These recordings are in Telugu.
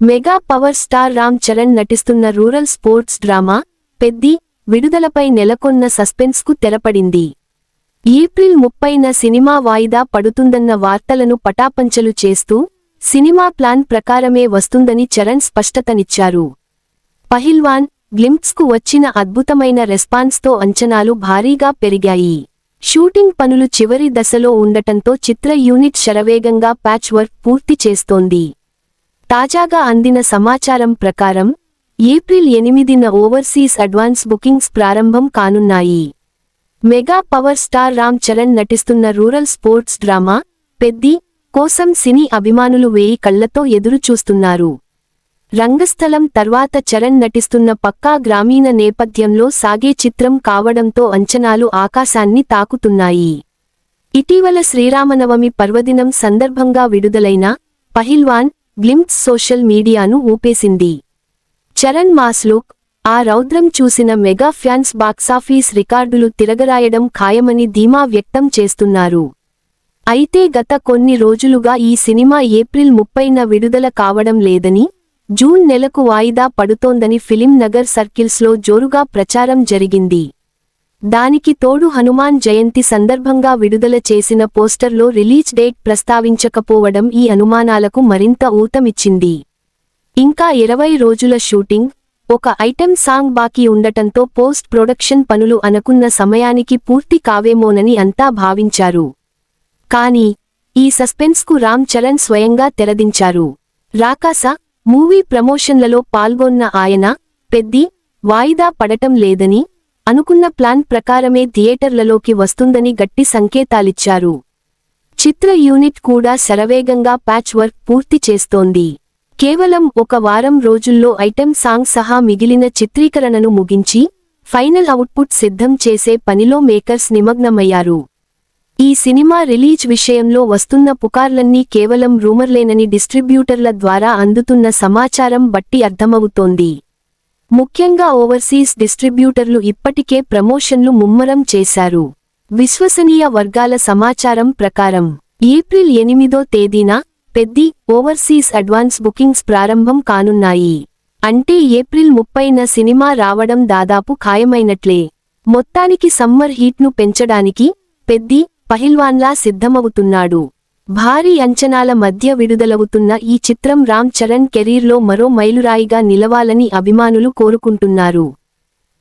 Mega power star Ram Charan నటిస్తున్న రూరల్ స్పోర్ట్స్ డ్రామా పెద్ది విడుదలపై నెలకొన్న సస్పెన్స్కు తెరపడింది. ఏప్రిల్ 30న సినిమా వాయిదా పడుతుందన్న వార్తలను పటాపంచలు చేస్తూ సినిమా ప్లాన్ ప్రకారమే వస్తుందని చరణ్ స్పష్టతనిచ్చారు. పహిల్వాన్ గ్లింప్స్కు వచ్చిన అద్భుతమైన రెస్పాన్స్తో అంచనాలు భారీగా పెరిగాయి. షూటింగ్ పనులు చివరి దశలో ఉండటంతో చిత్ర యూనిట్ శరవేగంగా ప్యాచ్ వర్క్ పూర్తి చేస్తోంది. తాజాగా అందిన సమాచారం ప్రకారం ఏప్రిల్ 8న ఓవర్సీస్ అడ్వాన్స్ బుకింగ్స్ ప్రారంభం కానున్నాయి. Mega power star Ram Charan నటిస్తున్న రూరల్ స్పోర్ట్స్ డ్రామా పెద్ది కోసం సినీ అభిమానులు వేయి కళ్లతో ఎదురుచూస్తున్నారు. రంగస్థలం తర్వాత చరణ్ నటిస్తున్న పక్కా గ్రామీణ నేపథ్యంలో సాగే చిత్రం కావడంతో అంచనాలు ఆకాశాన్ని తాకుతున్నాయి. ఇటీవల శ్రీరామనవమి పర్వదినం సందర్భంగా విడుదలైన పహిల్వాన్ గ్లింప్స్ సోషల్ మీడియాను ఊపేసింది. చరణ్ మాస్ లుక్, ఆ రౌద్రం చూసిన మెగా ఫ్యాన్స్ బాక్సాఫీస్ రికార్డులు తిరగరాయడం ఖాయమని ధీమా వ్యక్తం చేస్తున్నారు. అయితే గత కొన్ని రోజులుగా ఈ సినిమా ఏప్రిల్ 30న విడుదల కావడం లేదని, జూన్ నెలకు వాయిదా పడుతోందని ఫిలిం నగర్ సర్కిల్స్లో జోరుగా ప్రచారం జరిగింది. దానికి తోడు హనుమాన్ జయంతి సందర్భంగా విడుదల చేసిన పోస్టర్లో రిలీజ్ డేట్ ప్రస్తావించకపోవడం ఈ అనుమానాలకు మరింత ఊతమిచ్చింది. ఇంకా 20 రోజుల షూటింగ్, ఒక ఐటెం సాంగ్ బాకీ ఉండటంతో పోస్ట్ ప్రొడక్షన్ పనులు అనుకున్న సమయానికి పూర్తి కావేమోనని అంతా భావించారు. కానీ ఈ సస్పెన్స్కు రామ్ చరణ్ స్వయంగా తెరదించారు. రాకాస మూవీ ప్రమోషన్లలో పాల్గొన్న ఆయన పెద్ది వాయిదా పడటం లేదని, అనుకున్న ప్లాన్ ప్రకారమే థియేటర్లలోకి వస్తుందని గట్టి సంకేతాలిచ్చారు. చిత్ర యూనిట్ కూడా శరవేగంగా ప్యాచ్ వర్క్ పూర్తి చేస్తోంది. కేవలం ఒక వారం రోజుల్లో ఐటెం సాంగ్ సహా మిగిలిన చిత్రీకరణను ముగించి ఫైనల్ అవుట్పుట్ సిద్ధం చేసే పనిలో మేకర్స్ నిమగ్నమయ్యారు. ఈ సినిమా రిలీజ్ విషయంలో వస్తున్న పుకార్లన్నీ కేవలం రూమర్లేనని డిస్ట్రిబ్యూటర్ల ద్వారా అందుతున్న సమాచారం బట్టి అర్థమవుతోంది. ముఖ్యంగా ఓవర్సీస్ డిస్ట్రిబ్యూటర్లు ఇప్పటికే ప్రమోషన్లు ముమ్మరం చేశారు. విశ్వసనీయ వర్గాల సమాచారం ప్రకారం ఏప్రిల్ 8వ తేదీన పెద్ది ఓవర్సీస్ అడ్వాన్స్ బుకింగ్స్ ప్రారంభం కానున్నాయి. అంటే ఏప్రిల్ 30న సినిమా రావడం దాదాపు ఖాయమైనట్లే. మొత్తానికి సమ్మర్ హీట్ను పెంచడానికి పెద్ది పహిల్వాన్లా సిద్ధమవుతున్నాడు. భారీ అంచనాల మధ్య విడుదలవుతున్న ఈ చిత్రం రామ్ చరణ్ కెరీర్లో మరో మైలురాయిగా నిలవాలని అభిమానులు కోరుకుంటున్నారు.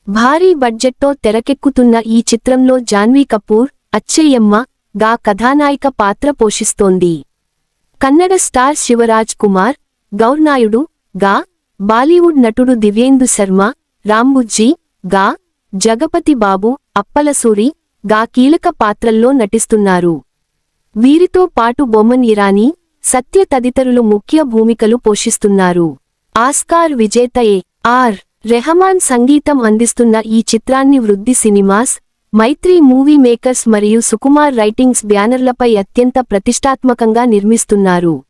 భారీ బడ్జెట్తో తెరకెక్కుతున్న ఈ చిత్రంలో జాన్వీ కపూర్, అచ్చయ్యమ్మ గా కథానాయిక పాత్ర పోషిస్తోంది. కన్నడ స్టార్ శివరాజ్ కుమార్, గౌర్నాయుడు గా, బాలీవుడ్ నటుడు దివ్యేందు శర్మ, రాంబుజ్జి గా, జగపతి బాబు, అప్పలసూరి గా కీలక పాత్రల్లో నటిస్తున్నారు. వీరితో పాటు బొమన్ ఇరానీ, సత్య తదితరులు ముఖ్య భూమికలు పోషిస్తున్నారు. ఆస్కార్ విజేత ఏ.ఆర్. రెహమాన్ సంగీతం అందిస్తున్న ఈ చిత్రాన్ని వృద్ధి సినిమాస్, మైత్రి మూవీ మేకర్స్ మరియు సుకుమార్ రైటింగ్స్ బ్యానర్లపై అత్యంత ప్రతిష్టాత్మకంగా నిర్మిస్తున్నారు.